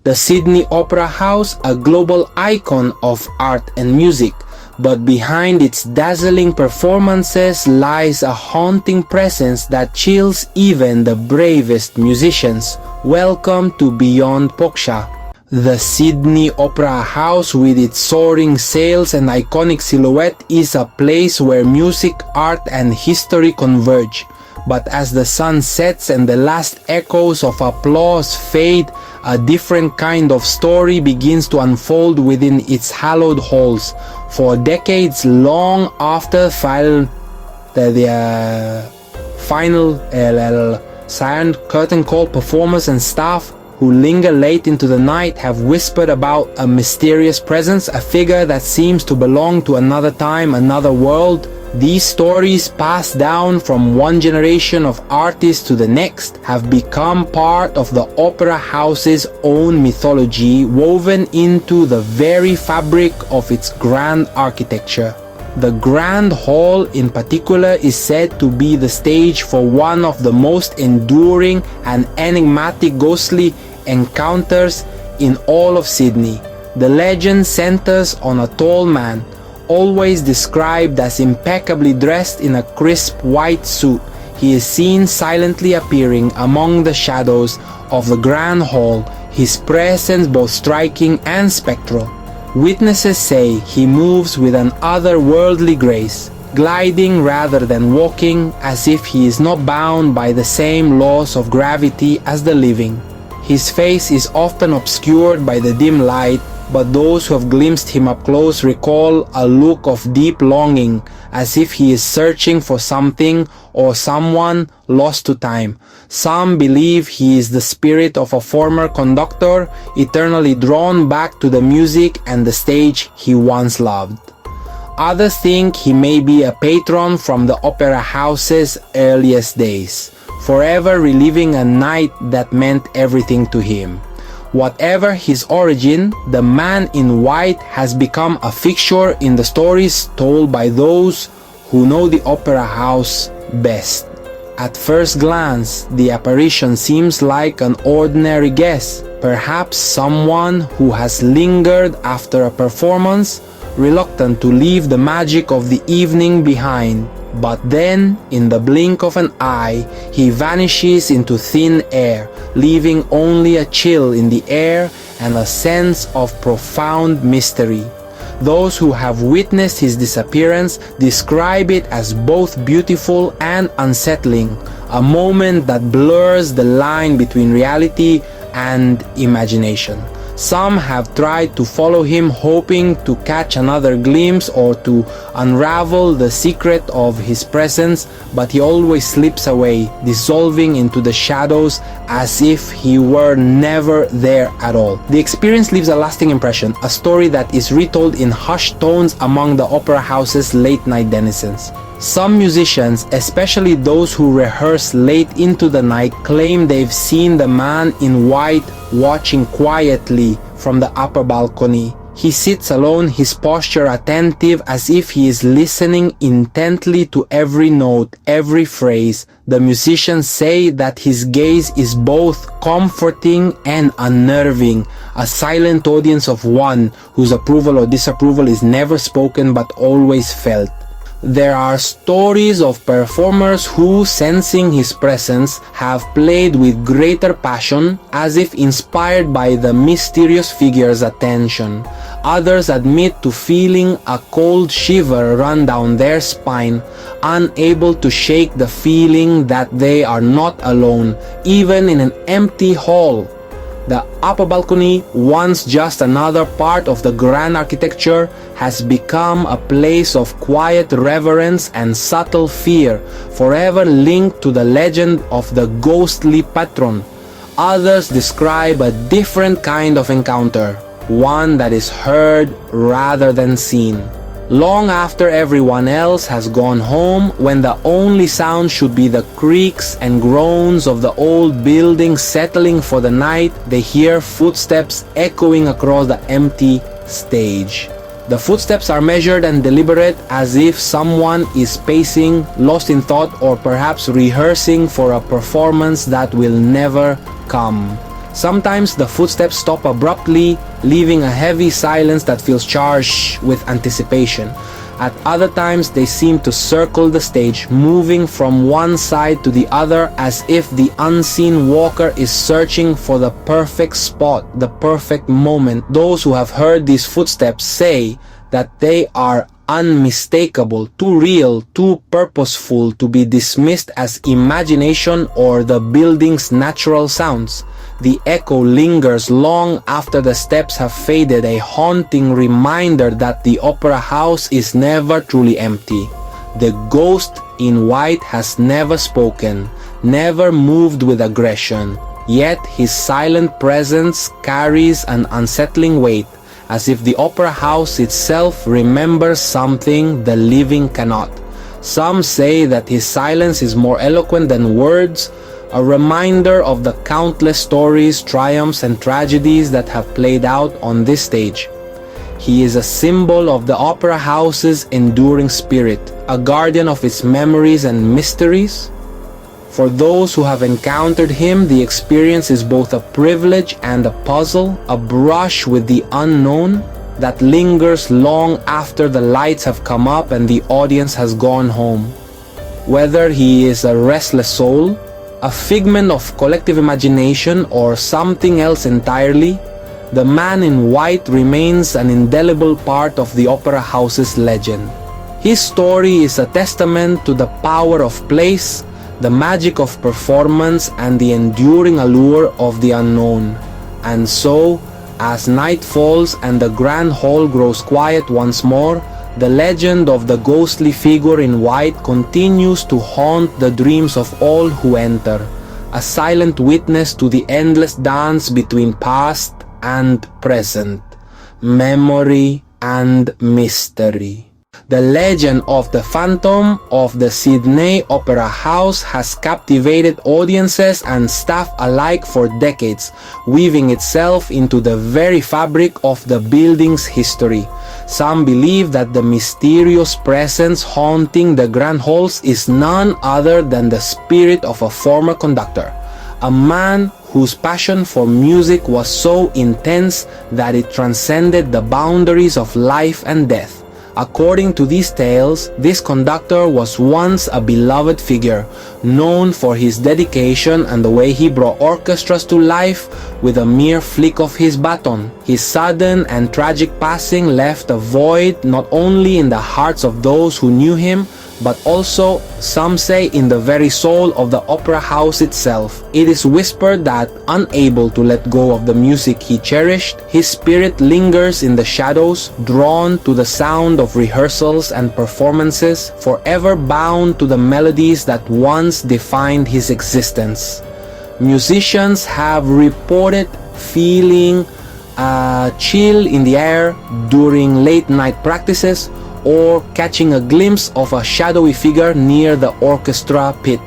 The Sydney Opera House, a global icon of art and music, but behind its dazzling performances lies a haunting presence that chills even the bravest musicians. Welcome to Beyond Poksha. The Sydney Opera House, with its soaring sails and iconic silhouette, is a place where music, art, and history converge. But as the sun sets and the last echoes of applause fade, a different kind of story begins to unfold within its hallowed halls. For decades, long after the final silent curtain call, performers and staff who linger late into the night have whispered about a mysterious presence, a figure that seems to belong to another time, another world. These stories, passed down from one generation of artists to the next, have become part of the opera house's own mythology, woven into the very fabric of its grand architecture. The Grand Hall in particular is said to be the stage for one of the most enduring and enigmatic ghostly encounters in all of Sydney. The legend centers on a tall man, always described as impeccably dressed in a crisp white suit. He is seen silently appearing among the shadows of the Grand Hall, his presence both striking and spectral. Witnesses say he moves with an otherworldly grace, gliding rather than walking, as if he is not bound by the same laws of gravity as the living. His face is often obscured by the dim light, but those who have glimpsed him up close recall a look of deep longing, as if he is searching for something or someone lost to time. Some believe he is the spirit of a former conductor, eternally drawn back to the music and the stage he once loved. Others think he may be a patron from the opera house's earliest days, forever reliving a night that meant everything to him. Whatever his origin, the man in white has become a fixture in the stories told by those who know the opera house best. At first glance, the apparition seems like an ordinary guest, perhaps someone who has lingered after a performance, reluctant to leave the magic of the evening behind. But then, in the blink of an eye, he vanishes into thin air, leaving only a chill in the air and a sense of profound mystery. Those who have witnessed his disappearance describe it as both beautiful and unsettling, a moment that blurs the line between reality and imagination. Some have tried to follow him, hoping to catch another glimpse or to unravel the secret of his presence, but he always slips away, dissolving into the shadows as if he were never there at all. The experience leaves a lasting impression, a story that is retold in hushed tones among the opera house's late-night denizens. Some musicians, especially those who rehearse late into the night, claim they've seen the man in white watching quietly from the upper balcony. He sits alone, his posture attentive, as if he is listening intently to every note, every phrase. The musicians say that his gaze is both comforting and unnerving, a silent audience of one whose approval or disapproval is never spoken but always felt. There are stories of performers who, sensing his presence, have played with greater passion, as if inspired by the mysterious figure's attention. Others admit to feeling a cold shiver run down their spine, unable to shake the feeling that they are not alone, even in an empty hall. The upper balcony, once just another part of the grand architecture, has become a place of quiet reverence and subtle fear, forever linked to the legend of the ghostly patron. Others describe a different kind of encounter, one that is heard rather than seen. Long after everyone else has gone home, when the only sound should be the creaks and groans of the old building settling for the night, they hear footsteps echoing across the empty stage. The footsteps are measured and deliberate, as if someone is pacing, lost in thought, or perhaps rehearsing for a performance that will never come. Sometimes the footsteps stop abruptly, leaving a heavy silence that feels charged with anticipation. At other times, they seem to circle the stage, moving from one side to the other as if the unseen walker is searching for the perfect spot, the perfect moment. Those who have heard these footsteps say that they are unmistakable, too real, too purposeful to be dismissed as imagination or the building's natural sounds. The echo lingers long after the steps have faded, a haunting reminder that the opera house is never truly empty. The ghost in white has never spoken, never moved with aggression, yet his silent presence carries an unsettling weight, as if the opera house itself remembers something the living cannot. Some say that his silence is more eloquent than words, a reminder of the countless stories, triumphs, and tragedies that have played out on this stage. He is a symbol of the opera house's enduring spirit, a guardian of its memories and mysteries. For those who have encountered him, the experience is both a privilege and a puzzle, a brush with the unknown that lingers long after the lights have come up and the audience has gone home. Whether he is a restless soul, a figment of collective imagination, or something else entirely, the man in white remains an indelible part of the opera house's legend. His story is a testament to the power of place, the magic of performance, and the enduring allure of the unknown. And so, as night falls and the grand hall grows quiet once more, the legend of the ghostly figure in white continues to haunt the dreams of all who enter, a silent witness to the endless dance between past and present, memory and mystery. The legend of the Phantom of the Sydney Opera House has captivated audiences and staff alike for decades, weaving itself into the very fabric of the building's history. Some believe that the mysterious presence haunting the grand halls is none other than the spirit of a former conductor, a man whose passion for music was so intense that it transcended the boundaries of life and death. According to these tales, this conductor was once a beloved figure, known for his dedication and the way he brought orchestras to life with a mere flick of his baton. His sudden and tragic passing left a void not only in the hearts of those who knew him, but also, some say, in the very soul of the opera house itself. It is whispered that, unable to let go of the music he cherished, his spirit lingers in the shadows, drawn to the sound of rehearsals and performances, forever bound to the melodies that once defined his existence. Musicians have reported feeling a chill in the air during late-night practices, or catching a glimpse of a shadowy figure near the orchestra pit,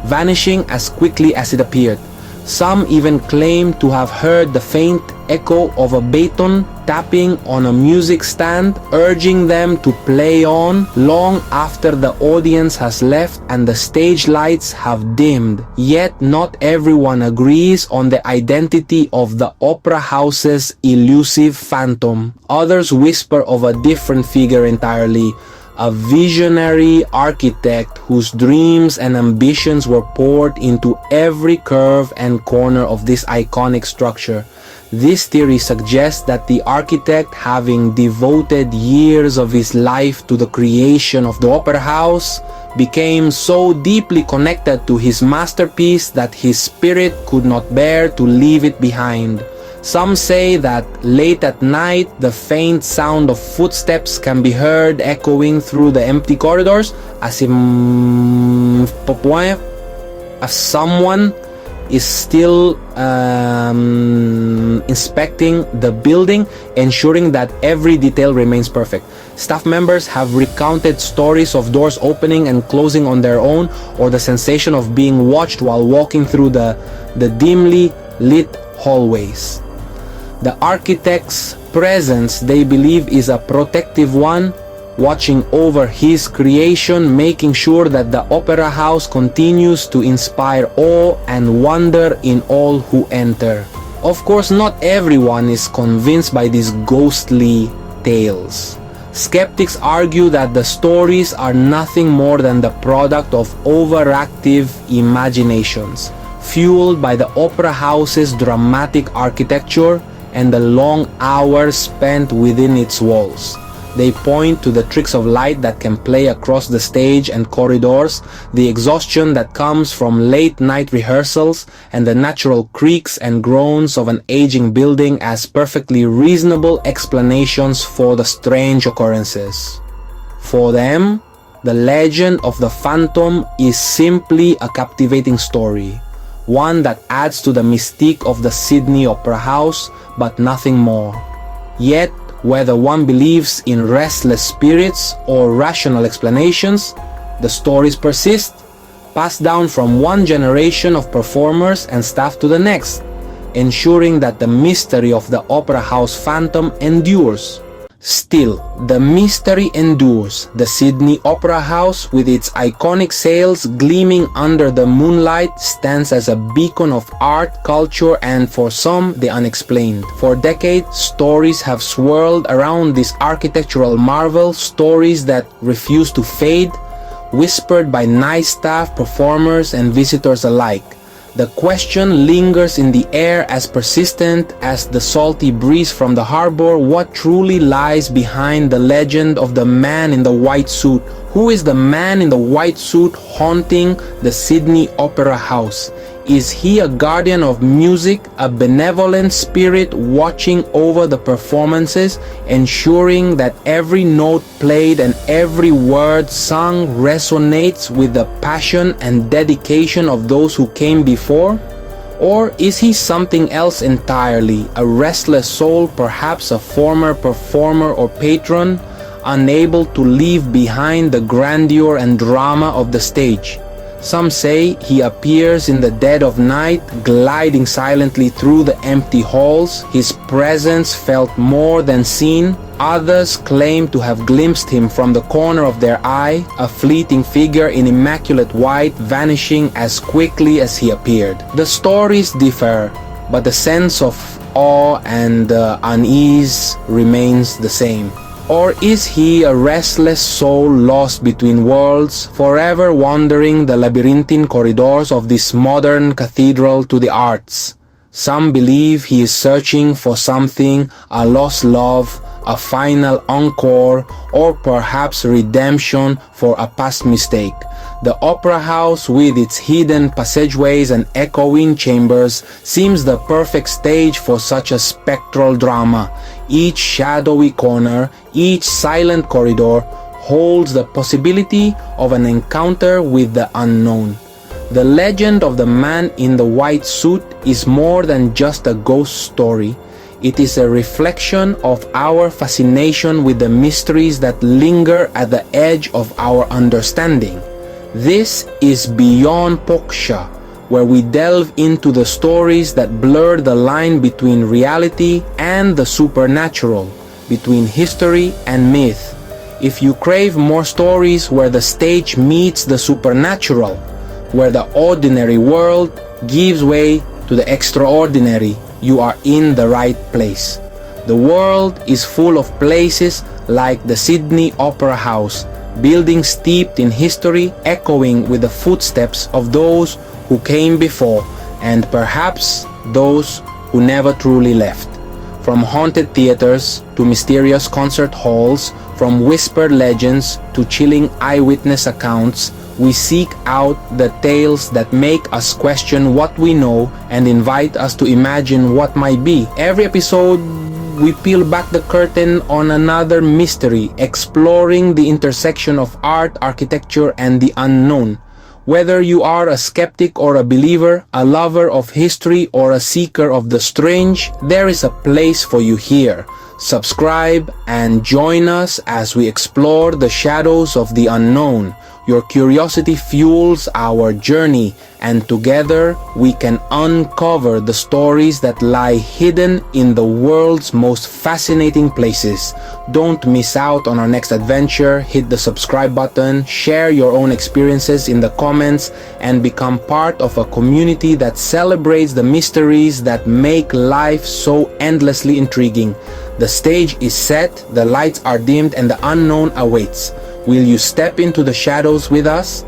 vanishing as quickly as it appeared. Some even claim to have heard the faint echo of a baton tapping on a music stand, urging them to play on long after the audience has left and the stage lights have dimmed. Yet not everyone agrees on the identity of the opera house's elusive phantom. Others whisper of a different figure entirely, a visionary architect whose dreams and ambitions were poured into every curve and corner of this iconic structure. This theory suggests that the architect, having devoted years of his life to the creation of the opera house, became so deeply connected to his masterpiece that his spirit could not bear to leave it behind. Some say that late at night, the faint sound of footsteps can be heard echoing through the empty corridors as someone is still inspecting the building, ensuring that every detail remains perfect. Staff members have recounted stories of doors opening and closing on their own, or the sensation of being watched while walking through the dimly lit hallways. The architect's presence, they believe, is a protective one, watching over his creation, making sure that the opera house continues to inspire awe and wonder in all who enter. Of course, not everyone is convinced by these ghostly tales. Skeptics argue that the stories are nothing more than the product of overactive imaginations, fueled by the opera house's dramatic architecture and the long hours spent within its walls. They point to the tricks of light that can play across the stage and corridors, the exhaustion that comes from late-night rehearsals, and the natural creaks and groans of an aging building as perfectly reasonable explanations for the strange occurrences. For them, the legend of the phantom is simply a captivating story, one that adds to the mystique of the Sydney Opera House, but nothing more. Yet, whether one believes in restless spirits or rational explanations, the stories persist, passed down from one generation of performers and staff to the next, ensuring that the mystery of the Opera House phantom endures. Still, the mystery endures. The Sydney Opera House, with its iconic sails gleaming under the moonlight, stands as a beacon of art, culture, and for some, the unexplained. For decades, stories have swirled around this architectural marvel, stories that refuse to fade, whispered by night staff, performers, and visitors alike. The question lingers in the air as persistent as the salty breeze from the harbor. What truly lies behind the legend of the man in the white suit? Who is the man in the white suit haunting the Sydney Opera House? Is he a guardian of music, a benevolent spirit watching over the performances, ensuring that every note played and every word sung resonates with the passion and dedication of those who came before? Or is he something else entirely, a restless soul, perhaps a former performer or patron, unable to leave behind the grandeur and drama of the stage? Some say he appears in the dead of night, gliding silently through the empty halls, his presence felt more than seen. Others claim to have glimpsed him from the corner of their eye, a fleeting figure in immaculate white, vanishing as quickly as he appeared. The stories differ, but the sense of awe and unease remains the same. Or is he a restless soul lost between worlds, forever wandering the labyrinthine corridors of this modern cathedral to the arts? Some believe he is searching for something, a lost love, a final encore, or perhaps redemption for a past mistake. The Opera House, with its hidden passageways and echoing chambers, seems the perfect stage for such a spectral drama. Each shadowy corner, each silent corridor holds the possibility of an encounter with the unknown. The legend of the man in the white suit is more than just a ghost story. It is a reflection of our fascination with the mysteries that linger at the edge of our understanding. This is Beyond Poksha, where we delve into the stories that blur the line between reality and the supernatural, between history and myth. If you crave more stories where the stage meets the supernatural, where the ordinary world gives way to the extraordinary, you are in the right place. The world is full of places like the Sydney Opera House, buildings steeped in history, echoing with the footsteps of those who came before, and perhaps those who never truly left. From haunted theaters to mysterious concert halls, from whispered legends to chilling eyewitness accounts, we seek out the tales that make us question what we know and invite us to imagine what might be. Every episode, we peel back the curtain on another mystery, exploring the intersection of art, architecture, and the unknown. Whether you are a skeptic or a believer, a lover of history or a seeker of the strange, there is a place for you here. Subscribe and join us as we explore the shadows of the unknown. Your curiosity fuels our journey, and together we can uncover the stories that lie hidden in the world's most fascinating places. Don't miss out on our next adventure. Hit the subscribe button, share your own experiences in the comments, and become part of a community that celebrates the mysteries that make life so endlessly intriguing. The stage is set, the lights are dimmed, and the unknown awaits. Will you step into the shadows with us?